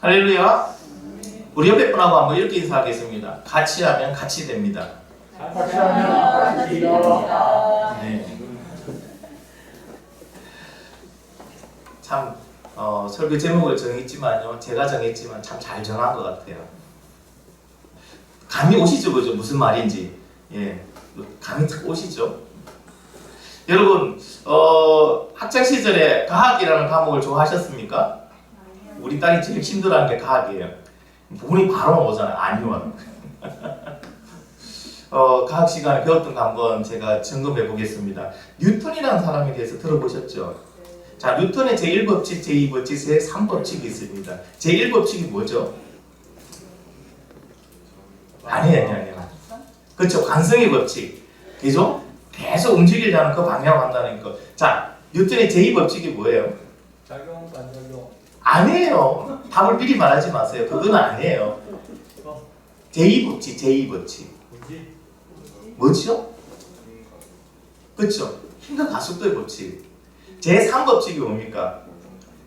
할렐루야. 우리 옆에 분하고 한번 이렇게 인사하겠습니다. 같이 하면 같이 됩니다. 같이 하면 같이 됩니다. 네. 참 설교 제목을 정했지만요, 제가 정했지만 참 잘 정한 것 같아요. 감이 오시죠, 그죠? 무슨 말인지. 예, 감이 딱 오시죠. 여러분, 학창 시절에 과학이라는 과목을 좋아하셨습니까? 우리 딸이 제일 힘들어하는 게 과학이에요. 본인이 바로 오잖아요. 아니요. 과학 시간에 배웠던 거 한번 제가 점검해 보겠습니다. 뉴턴이라는 사람에 대해서 들어보셨죠? 자, 뉴턴의 제1법칙, 제2법칙, 제3법칙이 있습니다. 제1법칙이 뭐죠? 아니에요. 그렇죠. 관성의 법칙. 그죠? 계속 움직이려는 그 방향으로 한다는 거. 자, 뉴턴의 제2법칙이 뭐예요? 작용, 반작용. 아니에요. 답을 미리 말하지 마세요. 그건 아니에요. 제2법칙, 제2법칙. 뭐죠? 그렇죠. 힘과 가속도의 법칙. 제3법칙이 뭡니까?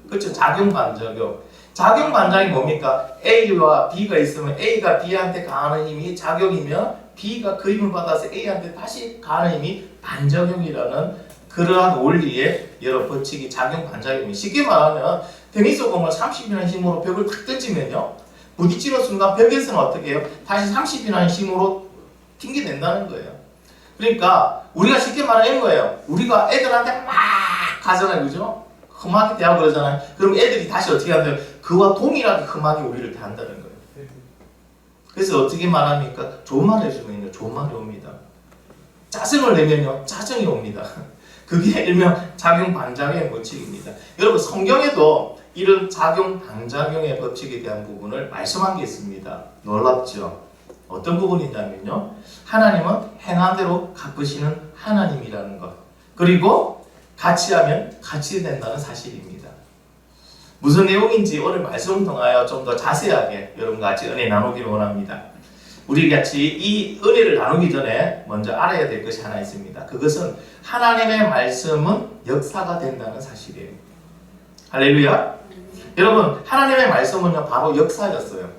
그렇죠. 작용, 반작용. 작용, 반작용이 뭡니까? A와 B가 있으면 A가 B한테 가하는 힘이 작용이면 B가 그 힘을 받아서 A한테 다시 가하는 힘이 반작용이라는 그러한 원리의 여러 법칙이 작용, 반작용이. 쉽게 말하면 테니스 공을 30이라는 힘으로 벽을 탁 던지면요, 부딪히는 순간 벽에서는 어떻게 해요? 다시 30이라는 힘으로 튕겨낸다는 거예요. 그러니까 우리가 쉽게 말하는 거예요. 우리가 애들한테 막 가잖아요, 그죠? 험하게 대하고 그러잖아요. 그럼 애들이 다시 어떻게 한다요? 그와 동일하게 험하게 우리를 대한다는 거예요. 그래서 어떻게 말합니까? 좋은 말 해주면요, 좋은 말이 옵니다. 짜증을 내면요, 짜증이 옵니다. 그게 일명 작용, 반작용의 법칙입니다. 여러분, 성경에도 이런 작용, 반작용의 법칙에 대한 부분을 말씀한 게 있습니다. 놀랍죠? 어떤 부분이냐면요, 하나님은 행한 대로 갚으시는 하나님이라는 것, 그리고 같이 하면 같이 된다는 사실입니다. 무슨 내용인지 오늘 말씀을 통하여 좀 더 자세하게 여러분과 같이 은혜 나누기를 원합니다. 우리 같이 이 은혜를 나누기 전에 먼저 알아야 될 것이 하나 있습니다. 그것은 하나님의 말씀은 역사가 된다는 사실이에요. 할렐루야. 여러분, 하나님의 말씀은요, 바로 역사였어요.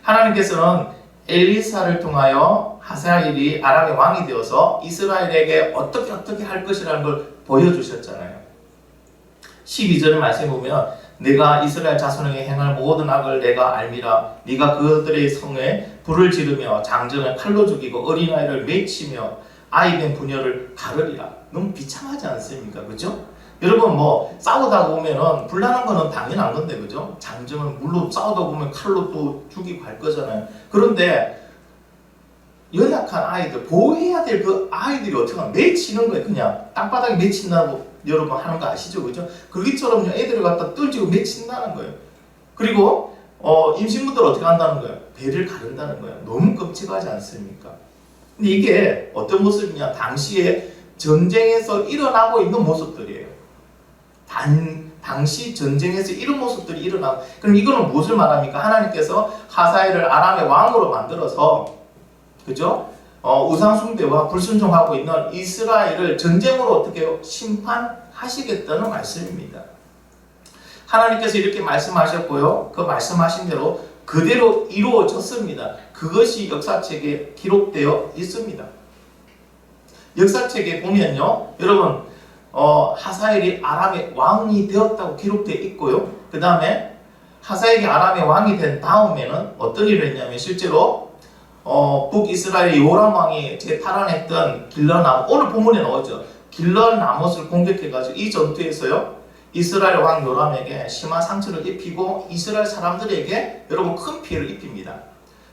하나님께서는 엘리사를 통하여 하사엘이 아람의 왕이 되어서 이스라엘에게 어떻게 할 것이라는 걸 보여주셨잖아요. 12절의 말씀에 보면 내가 이스라엘 자손에게 행할 모든 악을 내가 알미라. 네가 그들의 성에 불을 지르며 장정을 칼로 죽이고 어린아이를 맺히며 아이된 부녀를 가르리라. 너무 비참하지 않습니까? 그죠? 여러분, 뭐 싸우다 보면은 불나는 거는 당연한 건데, 그죠? 장정은 물로 싸우다 보면 칼로 또 죽이고 할 거잖아요. 그런데 연약한 아이들, 보호해야 될 그 아이들이 어떻게 하면 맺히는 거예요. 그냥 땅바닥에 맺힌다고 여러분 하는 거 아시죠? 그죠? 그기처럼 애들을 갖다 던지고 맺힌다는 거예요. 그리고 임신부들 어떻게 한다는 거예요? 배를 가른다는 거예요. 너무 끔찍하지 않습니까? 근데 이게 어떤 모습이냐? 당시에 전쟁에서 일어나고 있는 모습들이에요. 당시 전쟁에서 이런 모습들이 일어나고, 그럼 이거는 무엇을 말합니까? 하나님께서 하사엘을 아람의 왕으로 만들어서, 그죠? 우상 숭배와 불순종하고 있는 이스라엘을 전쟁으로 어떻게 심판하시겠다는 말씀입니다. 하나님께서 이렇게 말씀하셨고요, 그 말씀하신 대로 그대로 이루어졌습니다. 그것이 역사책에 기록되어 있습니다. 역사책에 보면요, 여러분, 하사엘이 아람의 왕이 되었다고 기록되어 있고요, 그 다음에 하사엘이 아람의 왕이 된 다음에는 어떤 일을 했냐면, 실제로 북이스라엘의 요람 왕이 탈환했던 길르나못, 오늘 본문에 나오죠. 길르나못을 공격해가지고 이 전투에서요, 이스라엘 왕 요람에게 심한 상처를 입히고 이스라엘 사람들에게 여러분 큰 피해를 입힙니다.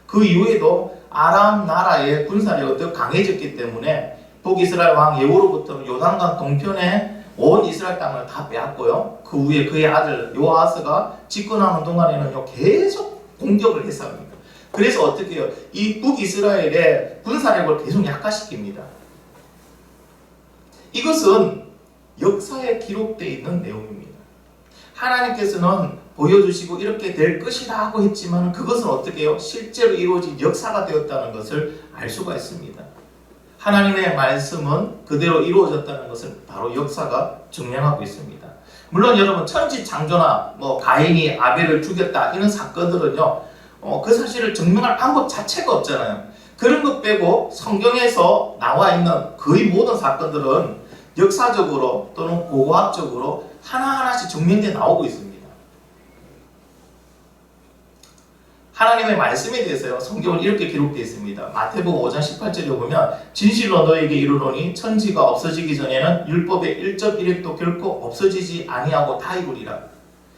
그 이후에도 아람 나라의 군사력이 더 강해졌기 때문에 북이스라엘 왕 예후로부터 요단강 동편에 온 이스라엘 땅을 다 빼앗고요, 그 후에 그의 아들 요아스가 집권하는 동안에는요, 계속 공격을 했습니다. 그래서 어떻게 해요? 이 북이스라엘의 군사력을 계속 약화시킵니다. 이것은 역사에 기록되어 있는 내용입니다. 하나님께서는 보여주시고 이렇게 될 것이라고 했지만 그것은 어떻게 해요? 실제로 이루어진 역사가 되었다는 것을 알 수가 있습니다. 하나님의 말씀은 그대로 이루어졌다는 것을 바로 역사가 증명하고 있습니다. 물론 여러분 천지 창조나 뭐 가인이 아벨을 죽였다 이런 사건들은요 그 사실을 증명할 방법 자체가 없잖아요. 그런 것 빼고 성경에서 나와 있는 거의 모든 사건들은 역사적으로 또는 고고학적으로 하나하나씩 증명돼 나오고 있습니다. 하나님의 말씀에 대해서요 성경은 이렇게 기록되어 있습니다. 마태복음 5장 18절에 보면 진실로 너에게 이르노니 천지가 없어지기 전에는 율법의 1.1획도 결코 없어지지 아니하고 다 이루리라.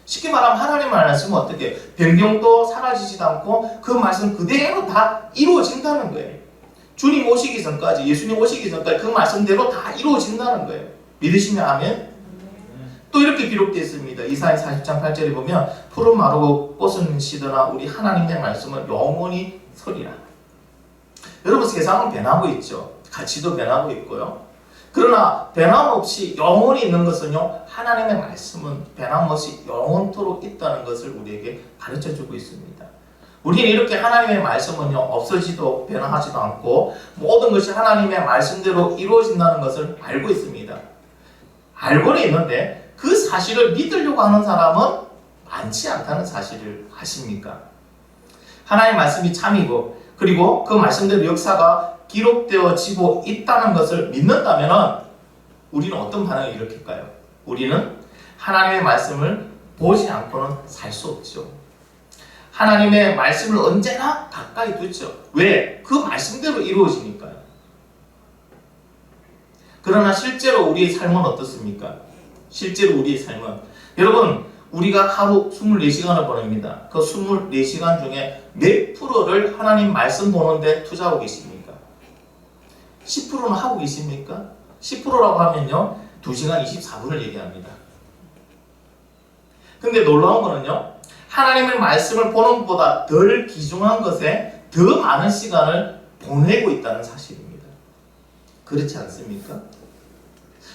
쉽게 말하면 하나님의 말씀은 어떻게 변경도 사라지지도 않고 그 말씀 그대로 다 이루어진다는 거예요. 주님 오시기 전까지, 예수님 오시기 전까지 그 말씀대로 다 이루어진다는 거예요. 믿으시면 아멘. 또 이렇게 기록되어 있습니다. 이사야 40장 8절에 보면 푸른 마르고 꽃은 시드나 우리 하나님의 말씀은 영원히 서리라. 여러분 세상은 변하고 있죠. 가치도 변하고 있고요. 그러나 변함없이 영원히 있는 것은요 하나님의 말씀은 변함없이 영원토록 있다는 것을 우리에게 가르쳐주고 있습니다. 우리는 이렇게 하나님의 말씀은요 없어지도 변화하지도 않고 모든 것이 하나님의 말씀대로 이루어진다는 것을 알고 있습니다. 알고는 있는데 그 사실을 믿으려고 하는 사람은 많지 않다는 사실을 아십니까? 하나님의 말씀이 참이고 그리고 그 말씀대로 역사가 기록되어지고 있다는 것을 믿는다면 우리는 어떤 반응을 일으킬까요? 우리는 하나님의 말씀을 보지 않고는 살 수 없죠. 하나님의 말씀을 언제나 가까이 두죠. 왜? 그 말씀대로 이루어지니까요. 그러나 실제로 우리의 삶은 어떻습니까? 실제로 우리의 삶은 여러분 우리가 하루 24시간을 보냅니다. 그 24시간 중에 몇 프로를 하나님 말씀 보는데 투자하고 계십니까? 10%는 하고 계십니까? 10%라고 하면요 2시간 24분을 얘기합니다. 근데 놀라운 거는요 하나님의 말씀을 보는 것보다 덜 귀중한 것에 더 많은 시간을 보내고 있다는 사실입니다. 그렇지 않습니까?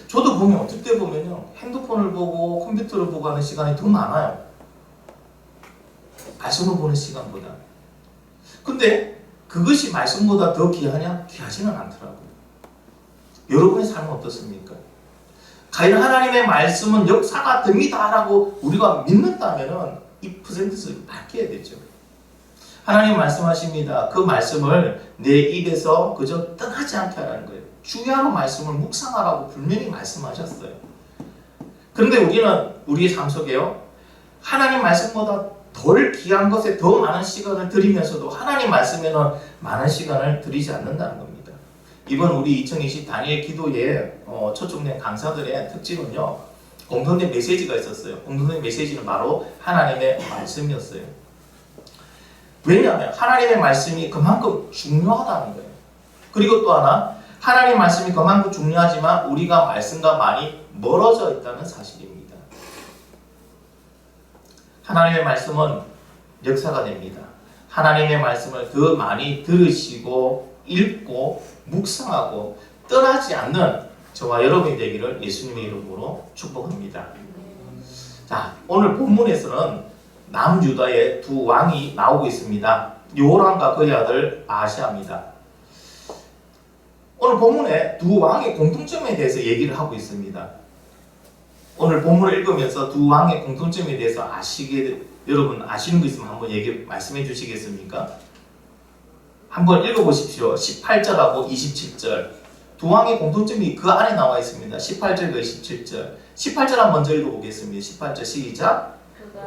저도 보면 어떨 때 보면요 핸드폰을 보고 컴퓨터를 보고 하는 시간이 더 많아요. 말씀을 보는 시간보다. 근데 그것이 말씀보다 더 귀하냐? 귀하지는 않더라고요. 여러분의 삶은 어떻습니까? 과연 하나님의 말씀은 역사가 됩니다라고 우리가 믿는다면 이 퍼센트를 바뀌어야 되죠. 하나님 말씀하십니다. 그 말씀을 내 입에서 그저 떠나지 않게 하라는 거예요. 주야로 말씀을 묵상하라고 분명히 말씀하셨어요. 그런데 우리는 우리의 삶 속에요 하나님 말씀보다 덜 귀한 것에 더 많은 시간을 들이면서도 하나님 말씀에는 많은 시간을 들이지 않는다는 겁니다. 이번 우리 2020 다니엘 기도에 초청된 강사들의 특징은요 공통된 메시지가 있었어요. 공통된 메시지는 바로 하나님의 말씀이었어요. 왜냐하면 하나님의 말씀이 그만큼 중요하다는 거예요. 그리고 또 하나 하나님 말씀이 그만큼 중요하지만 우리가 말씀과 많이 멀어져 있다는 사실입니다. 하나님의 말씀은 역사가 됩니다. 하나님의 말씀을 더 많이 들으시고 읽고 묵상하고 떠나지 않는 저와 여러분이 되기를 예수님의 이름으로 축복합니다. 자, 오늘 본문에서는 남유다의 두 왕이 나오고 있습니다. 요람과 그의 아들 아시아입니다. 오늘 본문에 두 왕의 공통점에 대해서 얘기를 하고 있습니다. 오늘 본문을 읽으면서 두 왕의 공통점에 대해서 여러분 아시는 거 있으면 한번 말씀해 주시겠습니까? 한번 읽어보십시오. 18절하고 27절. 두 왕의 공통점이 그 안에 나와 있습니다. 18절과 27절. 18절 한번 먼저 읽어보겠습니다. 18절 시작. 그가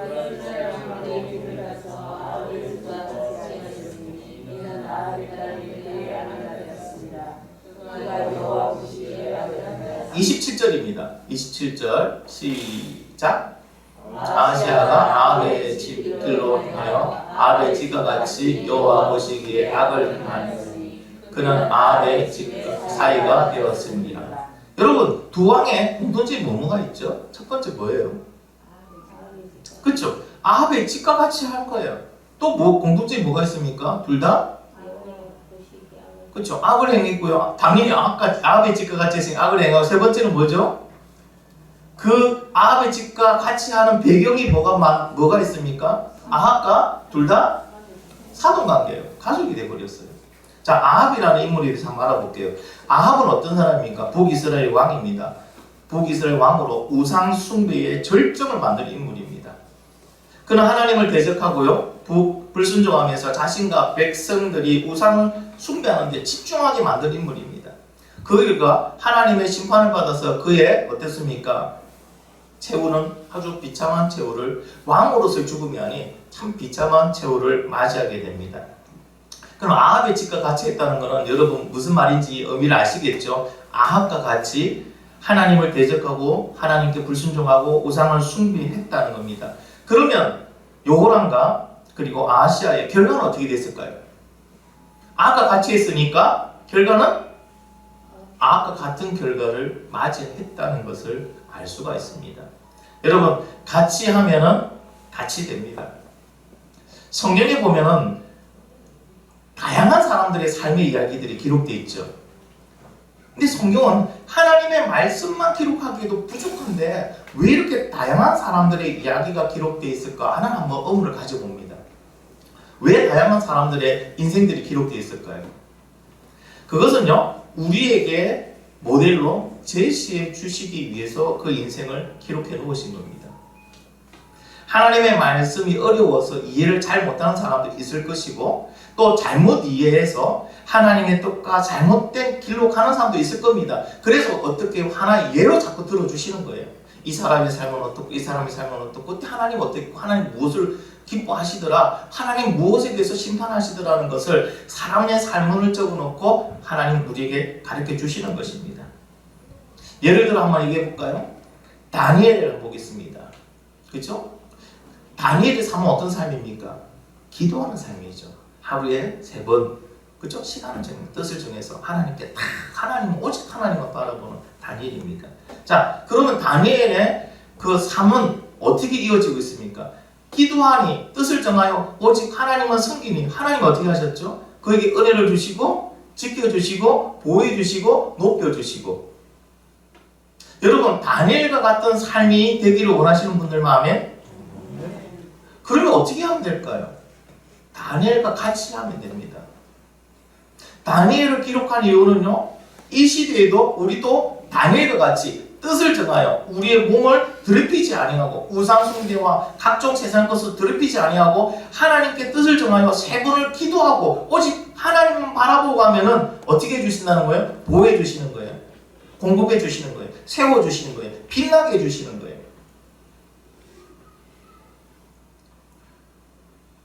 27절입니다. 27절 시작. 아시아가 아합의 집 길로 행하여 아합의 집과 같이 여호와 보시기에 악을 행하였으니 그는 아합의 집과 사이가 되었습니다. 여러분 두 왕의 공통점이 뭐가 있죠? 첫 번째 뭐예요? 그렇죠? 아합의 집과 같이 할 거예요. 또 뭐 공통점이 뭐가 있습니까? 둘 다? 그렇죠. 악을 행했고요. 당연히 아합의 집과 같이 했으니까 악을 행하고 세 번째는 뭐죠? 그 아합의 집과 같이 하는 배경이 뭐가 있습니까? 아합과 둘 다 사돈관계예요. 가족이 돼버렸어요. 자, 아합이라는 인물에 대해서 한번 알아볼게요. 아합은 어떤 사람입니까? 북이스라엘 왕입니다. 북이스라엘 왕으로 우상 숭배의 절정을 만든 인물입니다. 그는 하나님을 대적하고요, 불순종하면서 자신과 백성들이 우상을 숭배하는 데 집중하게 만든 인물입니다. 그가 하나님의 심판을 받아서 그의 어땠습니까? 최후는 아주 비참한 최후를, 왕으로서의 죽음이 아닌 참 비참한 최후를 맞이하게 됩니다. 그럼 아합의 집과 같이 했다는 것은 여러분 무슨 말인지 의미를 아시겠죠? 아합과 같이 하나님을 대적하고 하나님께 불순종하고 우상을 숭배했다는 겁니다. 그러면 요호람과 그리고 아하시아의 결과는 어떻게 됐을까요? 아합과 같이 했으니까 결과는 아합과 같은 결과를 맞이했다는 것을 알 수가 있습니다. 여러분, 같이 하면은 같이 됩니다. 성경에 보면은 다양한 사람들의 삶의 이야기들이 기록되어 있죠. 근데 성경은 하나님의 말씀만 기록하기에도 부족한데 왜 이렇게 다양한 사람들의 이야기가 기록되어 있을까 하는 한번 의문을 가져봅니다. 왜 다양한 사람들의 인생들이 기록되어 있을까요? 그것은요, 우리에게 모델로 제시해 주시기 위해서 그 인생을 기록해 놓으신 겁니다. 하나님의 말씀이 어려워서 이해를 잘 못하는 사람도 있을 것이고, 또 잘못 이해해서 하나님의 뜻과 잘못된 길로 가는 사람도 있을 겁니다. 그래서 어떻게 하나의 예로 자꾸 들어주시는 거예요. 이 사람의 삶은 어떻고 이 사람의 삶은 어떻고 하나님 어떻고 하나님 무엇을 기뻐하시더라, 하나님 무엇에 대해서 심판하시더라는 것을 사람의 삶을 적어놓고 하나님 우리에게 가르쳐 주시는 것입니다. 예를 들어 한번 얘기해 볼까요? 다니엘을 보겠습니다. 그렇죠? 다니엘의 삶은 어떤 삶입니까? 기도하는 삶이죠. 하루에 3번, 그렇죠? 시간을 정해, 뜻을 정해서 하나님께 다, 하나님, 오직 하나님만 바라보는 다니엘입니다. 자, 그러면 다니엘의 그 삶은 어떻게 이어지고 있습니까? 기도하니, 뜻을 정하여 오직 하나님만 섬기니, 하나님 어떻게 하셨죠? 그에게 은혜를 주시고 지켜주시고 보호해주시고 높여주시고. 여러분, 다니엘과 같은 삶이 되기를 원하시는 분들 마음에, 그러면 어떻게 하면 될까요? 다니엘과 같이 하면 됩니다. 다니엘을 기록한 이유는요, 이 시대에도 우리도 다니엘과 같이 뜻을 정하여 우리의 몸을 더럽히지 아니하고 우상 숭배와 각종 세상 것을 더럽히지 아니하고 하나님께 뜻을 정하여 3번을 기도하고 오직 하나님만 바라보고 가면은 어떻게 해주신다는 거예요? 보호해 주시는 거예요. 공급해 주시는 거예요. 세워 주시는 거예요. 빛나게 해주시는 거예요.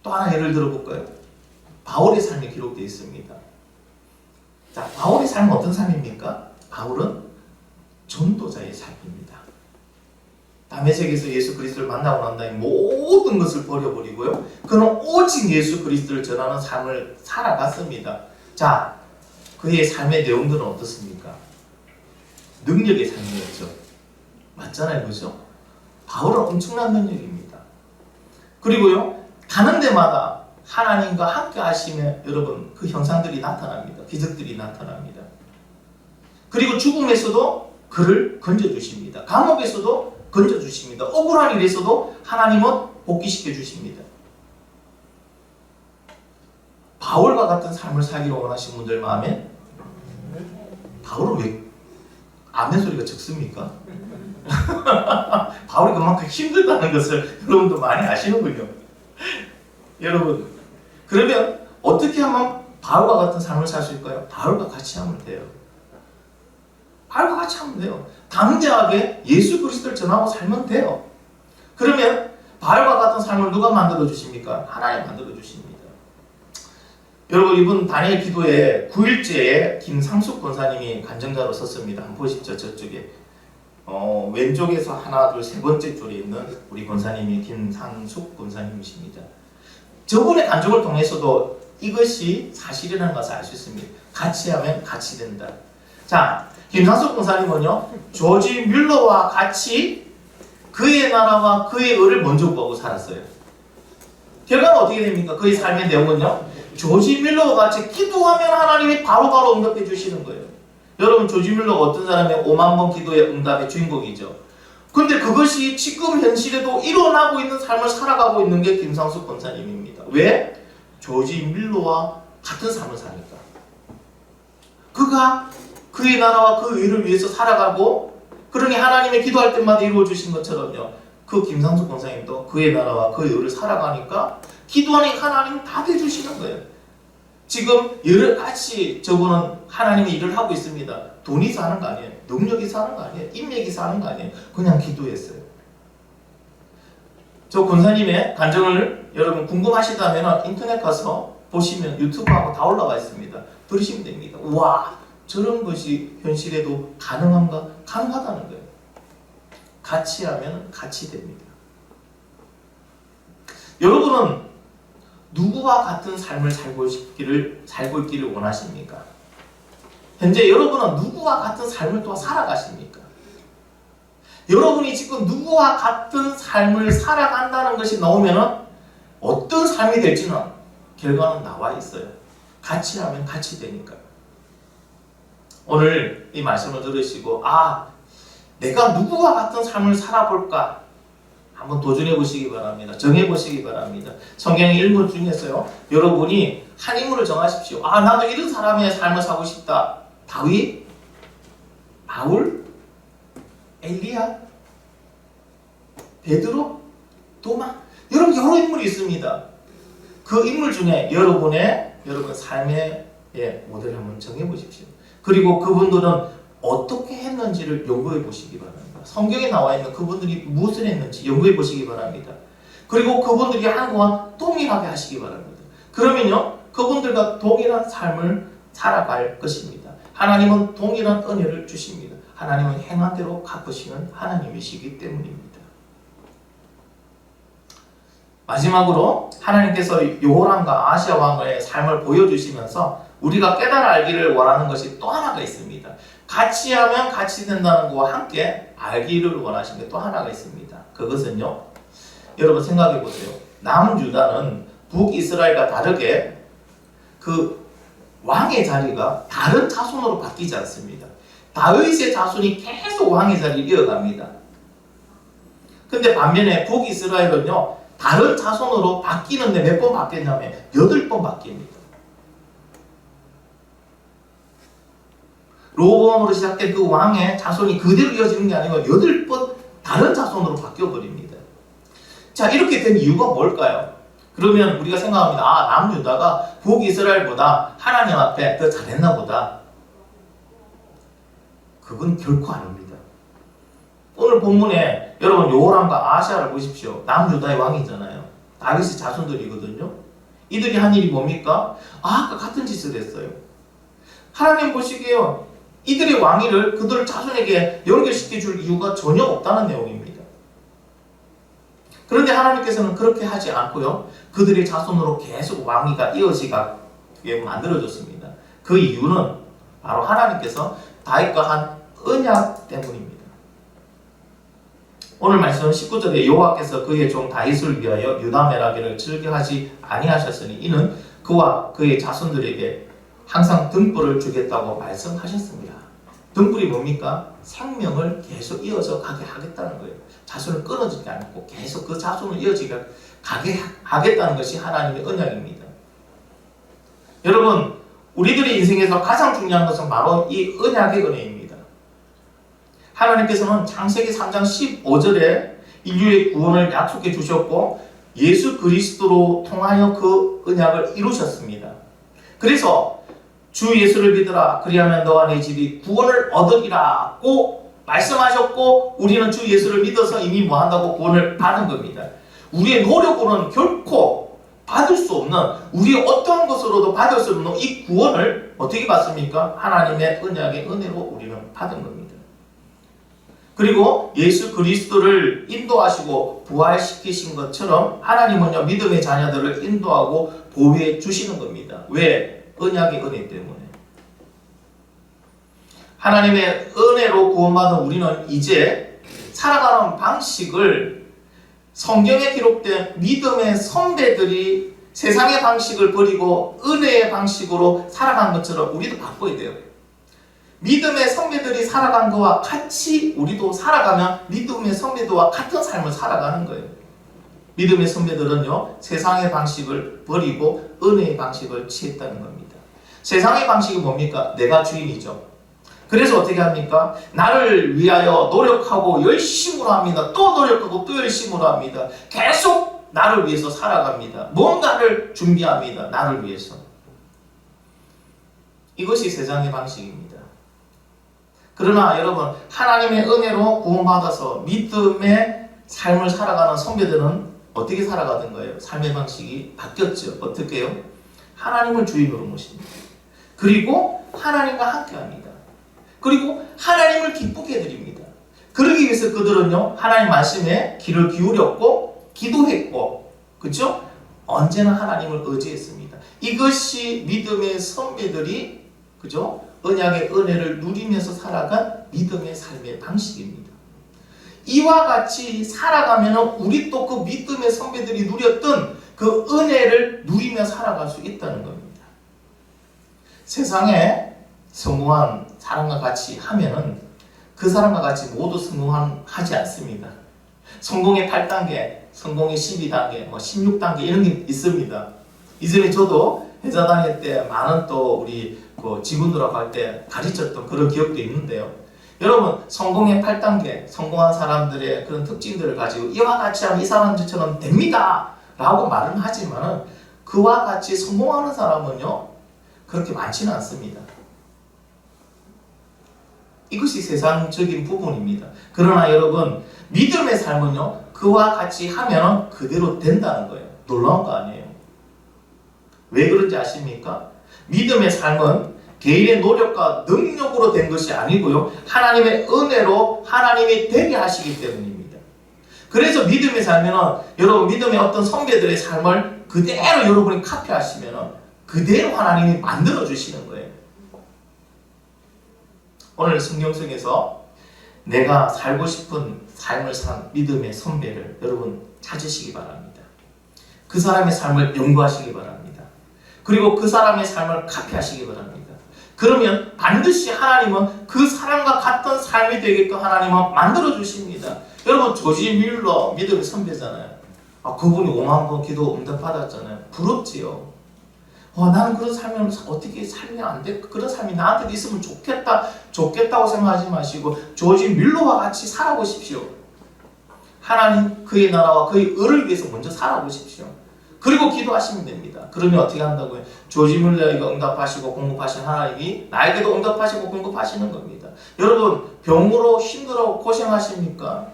또 하나 예를 들어볼까요? 바울의 삶이 기록되어 있습니다. 자, 바울의 삶은 어떤 삶입니까? 바울은 전도자의 삶입니다. 다메섹에서 예수 그리스도를 만나고 난 다음에 모든 것을 버려버리고요, 그는 오직 예수 그리스도를 전하는 삶을 살아갔습니다. 자, 그의 삶의 내용들은 어떻습니까? 능력의 삶이었죠. 맞잖아요, 그죠? 바울은 엄청난 능력입니다. 그리고요, 가는 데마다 하나님과 함께 하시면 여러분 그 형상들이 나타납니다. 기적들이 나타납니다. 그리고 죽음에서도 그를 건져주십니다. 감옥에서도 건져주십니다. 억울한 일에서도 하나님은 복귀시켜 주십니다. 바울과 같은 삶을 살기를 원하시는 분들 마음에, 바울은 왜 아멘 소리가 적습니까? 바울이 그만큼 힘들다는 것을 여러분도 많이 아시는군요. 여러분, 그러면 어떻게 하면 바울과 같은 삶을 살 수 있을까요? 바울과 같이 하면 돼요. 바울과 같이 하면 돼요. 담대하게 예수 그리스도를 전하고 살면 돼요. 그러면 바울과 같은 삶을 누가 만들어 주십니까? 하나님 만들어 주십니다. 여러분, 이번 다니엘 기도에 9일째에 김상숙 권사님이 간증자로 섰습니다. 한번 보십시오. 저쪽에 왼쪽에서 하나, 둘, 3번째 줄에 있는 우리 권사님이 김상숙 권사님이십니다. 저분의 간증을 통해서도 이것이 사실이라는 것을 알 수 있습니다. 같이 하면 같이 된다. 자, 김상숙 권사님은요, 조지 뮬러와 같이 그의 나라와 그의 의를 먼저 구하고 살았어요. 결과는 어떻게 됩니까? 그의 삶의 내용은요, 조지 뮬러와 같이 기도하면 하나님이 바로바로 응답해 주시는 거예요. 여러분, 조지 뮬러가 어떤 사람이에요? 5만 번 기도의 응답의 주인공이죠. 근데 그것이 지금 현실에도 일어나고 있는 삶을 살아가고 있는 게 김상숙 권사님입니다. 왜? 조지 뮬러와 같은 삶을 사니까. 그가 그의 나라와 그 의를 위해서 살아가고, 그러니 하나님의 기도할 때마다 이루어 주신 것처럼요, 그 김상수 권사님도 그의 나라와 그의 의를 살아가니까 기도하니 하나님 다 대주시는 거예요. 지금 여러 가지 저분은 하나님의 일을 하고 있습니다. 돈이 사는 거 아니에요. 능력이 사는 거 아니에요. 인맥이 사는 거 아니에요. 그냥 기도했어요. 저 권사님의 간증을 여러분 궁금하시다면 인터넷 가서 보시면 유튜브하고 다 올라와 있습니다. 들으시면 됩니다. 와, 저런 것이 현실에도 가능한가? 가능하다는 거예요. 같이 하면 같이 됩니다. 여러분은 누구와 같은 삶을 살고 있기를 원하십니까? 현재 여러분은 누구와 같은 삶을 또 살아가십니까? 여러분이 지금 누구와 같은 삶을 살아간다는 것이 나오면 어떤 삶이 될지는 결과는 나와 있어요. 같이 하면 같이 되니까요. 오늘 이 말씀을 들으시고, 내가 누구와 같은 삶을 살아볼까? 한번 도전해 보시기 바랍니다. 정해 보시기 바랍니다. 성경의 일부 중에서요, 여러분이 한 인물을 정하십시오. 나도 이런 사람의 삶을 살고 싶다. 다윗? 바울? 엘리야? 베드로? 도마? 여러분 여러 인물이 있습니다. 그 인물 중에 여러분 삶의 모델을 한번 정해 보십시오. 그리고 그분들은 어떻게 했는지를 연구해 보시기 바랍니다. 성경에 나와 있는 그분들이 무엇을 했는지 연구해 보시기 바랍니다. 그리고 그분들이 하나님과 동일하게 하시기 바랍니다. 그러면요, 그분들과 동일한 삶을 살아갈 것입니다. 하나님은 동일한 은혜를 주십니다. 하나님은 행한 대로 갚으시는 하나님이시기 때문입니다. 마지막으로 하나님께서 요호람과 아시아 왕의 삶을 보여주시면서 우리가 깨달아 알기를 원하는 것이 또 하나가 있습니다. 같이 하면 같이 된다는 것과 함께 알기를 원하시는 게 또 하나가 있습니다. 그것은요, 여러분 생각해 보세요. 남유다는 북이스라엘과 다르게 그 왕의 자리가 다른 자손으로 바뀌지 않습니다. 다윗의 자손이 계속 왕의 자리를 이어갑니다. 근데 반면에 북이스라엘은요, 다른 자손으로 바뀌는데 몇 번 바뀌었냐면 8번 바뀝니다. 로보암으로 시작된 그 왕의 자손이 그대로 이어지는 게 아니고 8번 다른 자손으로 바뀌어버립니다. 자, 이렇게 된 이유가 뭘까요? 그러면 우리가 생각합니다. 남유다가 북이스라엘보다 하나님 앞에 더 잘했나 보다. 그건 결코 아닙니다. 오늘 본문에 여러분 요호람과 아시아를 보십시오. 남유다의 왕이잖아요. 다윗의 자손들이거든요. 이들이 한 일이 뭡니까? 아까 같은 짓을 했어요. 하나님 보시기에요, 이들의 왕위를 그들 자손에게 연결시켜 줄 이유가 전혀 없다는 내용입니다. 그런데 하나님께서는 그렇게 하지 않고요, 그들의 자손으로 계속 왕위가 이어지게 만들어졌습니다. 그 이유는 바로 하나님께서 다윗과 한 언약 때문입니다. 오늘 말씀 19절에 여호와께서 그의 종 다윗을 위하여 유다 메라기를 즐겨하지 아니하셨으니 이는 그와 그의 자손들에게 항상 등불을 주겠다고 말씀하셨습니다. 등불이 뭡니까? 생명을 계속 이어져 가게 하겠다는 거예요. 자손을 끊어지지 않고 계속 그 자손을 이어지게 가게 하겠다는 것이 하나님의 언약입니다. 여러분, 우리들의 인생에서 가장 중요한 것은 바로 이 언약의 은혜입니다. 하나님께서는 창세기 3장 15절에 인류의 구원을 약속해 주셨고 예수 그리스도로 통하여 그 언약을 이루셨습니다. 그래서 주 예수를 믿으라 그리하면 너와 네 집이 구원을 얻으리라고 말씀하셨고, 우리는 주 예수를 믿어서 이미 뭐한다고 구원을 받은 겁니다. 우리의 노력으로는 결코 받을 수 없는, 우리의 어떠한 것으로도 받을 수 없는 이 구원을 어떻게 받습니까? 하나님의 언약의 은혜로 우리는 받은 겁니다. 그리고 예수 그리스도를 인도하시고 부활시키신 것처럼 하나님은요, 믿음의 자녀들을 인도하고 보호해 주시는 겁니다. 왜? 언약의 은혜 때문에. 하나님의 은혜로 구원받은 우리는 이제 살아가는 방식을 성경에 기록된 믿음의 선배들이 세상의 방식을 버리고 은혜의 방식으로 살아간 것처럼 우리도 바꿔야 돼요. 믿음의 선배들이 살아간 것과 같이 우리도 살아가면 믿음의 선배들과 같은 삶을 살아가는 거예요. 믿음의 선배들은요, 세상의 방식을 버리고 은혜의 방식을 취했다는 겁니다. 세상의 방식이 뭡니까? 내가 주인이죠. 그래서 어떻게 합니까? 나를 위하여 노력하고 열심으로 합니다. 또 노력하고 또 열심으로 합니다. 계속 나를 위해서 살아갑니다. 뭔가를 준비합니다. 나를 위해서. 이것이 세상의 방식입니다. 그러나 여러분, 하나님의 은혜로 구원받아서 믿음의 삶을 살아가는 선배들은 어떻게 살아가던 거예요? 삶의 방식이 바뀌었죠. 어떻게 해요? 하나님을 주인으로 모십니다. 그리고 하나님과 함께합니다. 그리고 하나님을 기쁘게 해드립니다. 그러기 위해서 그들은요, 하나님 말씀에 귀를 기울였고 기도했고, 그렇죠? 언제나 하나님을 의지했습니다. 이것이 믿음의 선배들이, 그죠? 언약의 은혜를 누리면서 살아간 믿음의 삶의 방식입니다. 이와 같이 살아가면 우리 또 그 믿음의 선배들이 누렸던 그 은혜를 누리며 살아갈 수 있다는 겁니다. 세상에 성공한 사람과 같이 하면은 그 사람과 같이 모두 성공하지 않습니다. 성공의 8단계, 성공의 12단계, 16단계 이런 게 있습니다. 이전에 저도 회사 다닐 때 많은 또 우리 그 직원들하고 할 때 가르쳤던 그런 기억도 있는데요. 여러분, 성공의 8단계, 성공한 사람들의 그런 특징들을 가지고 이와 같이 하면 이 사람들처럼 됩니다 라고 말은 하지만 그와 같이 성공하는 사람은요, 그렇게 많지는 않습니다. 이것이 세상적인 부분입니다. 그러나 여러분, 믿음의 삶은요, 그와 같이 하면 그대로 된다는 거예요. 놀라운 거 아니에요. 왜 그런지 아십니까? 믿음의 삶은 개인의 노력과 능력으로 된 것이 아니고요, 하나님의 은혜로 하나님이 되게 하시기 때문입니다. 그래서 믿음의 삶에는 여러분, 믿음의 어떤 선배들의 삶을 그대로 여러분이 카피하시면 그대로 하나님이 만들어 주시는 거예요. 오늘 성경 속에서 내가 살고 싶은 삶을 산 믿음의 선배를 여러분 찾으시기 바랍니다. 그 사람의 삶을 연구하시기 바랍니다. 그리고 그 사람의 삶을 카피하시기 바랍니다. 그러면 반드시 하나님은 그 사람과 같은 삶이 되게끔 하나님은 만들어 주십니다. 여러분, 조지 뮬러 믿음의 선배잖아요. 그분이 5만 번 기도 응답 받았잖아요. 부럽지요. 나는 그런 삶을 어떻게 살면 안 돼? 그런 삶이 나한테도 있으면 좋겠다고 생각하지 마시고 조지 뮬러와 같이 살아보십시오. 하나님 그의 나라와 그의 의를 위해서 먼저 살아보십시오. 그리고 기도하시면 됩니다. 그러면 어떻게 한다고요? 조지 뮬러에게 응답하시고 공급하신 하나님이 나에게도 응답하시고 공급하시는 겁니다. 여러분, 병으로 힘들어 고생하십니까?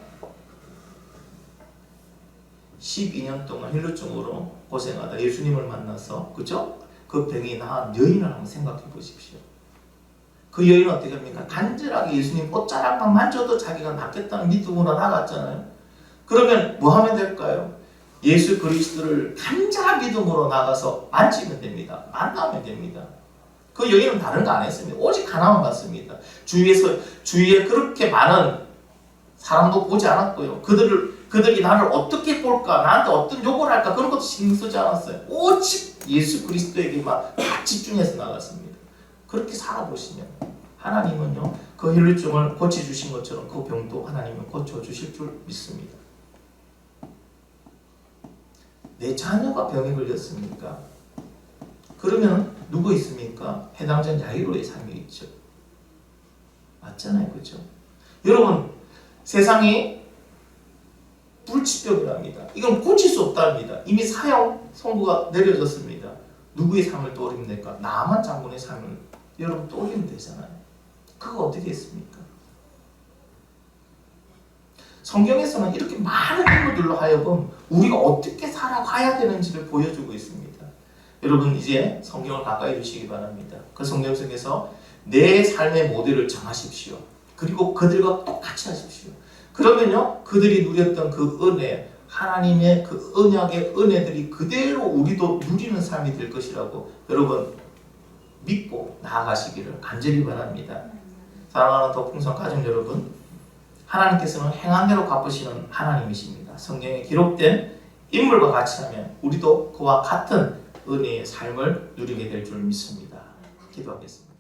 12년 동안 혈루증으로 고생하다 예수님을 만나서, 그죠? 그 병이 나은 여인을 한번 생각해 보십시오. 그 여인은 어떻게 합니까? 간절하게 예수님 옷자락만 만져도 자기가 낫겠다는 믿음으로 나갔잖아요. 그러면 뭐 하면 될까요? 예수 그리스도를 간절한 믿음으로 나가서 만지면 됩니다. 만나면 됩니다. 그 여인은 다른 거 안 했습니다. 오직 하나만 봤습니다. 주위에 그렇게 많은 사람도 보지 않았고요. 그들이 나를 어떻게 볼까, 나한테 어떤 요구를 할까, 그런 것도 신경 쓰지 않았어요. 오직 예수 그리스도에게만 다 집중해서 나갔습니다. 그렇게 살아보시면 하나님은요, 그 혈루증을 고쳐주신 것처럼 그 병도 하나님은 고쳐주실 줄 믿습니다. 내 자녀가 병에 걸렸습니까? 그러면 누구 있습니까? 해당된 자유로의 삶이 있죠. 맞잖아요, 그렇죠? 여러분, 세상이 불치병이랍니다. 이건 고칠 수 없답니다. 이미 사형 선고가 내려졌습니다. 누구의 삶을 떠올리면 될까? 나만 장군의 삶을 여러분 떠올리면 되잖아요. 그거 어떻게 했습니까? 성경에서는 이렇게 많은 인물들로 하여금 우리가 어떻게 살아가야 되는지를 보여주고 있습니다. 여러분, 이제 성경을 가까이 두시기 바랍니다. 그 성경 속에서 내 삶의 모델을 정하십시오. 그리고 그들과 똑같이 하십시오. 그러면요, 그들이 누렸던 그 은혜, 하나님의 그 언약의 은혜들이 그대로 우리도 누리는 삶이 될 것이라고 여러분 믿고 나아가시기를 간절히 바랍니다. 사랑하는 더 풍성 가정 여러분, 하나님께서는 행한 대로 갚으시는 하나님이십니다. 성경에 기록된 인물과 같이 하면 우리도 그와 같은 은혜의 삶을 누리게 될 줄 믿습니다. 기도하겠습니다.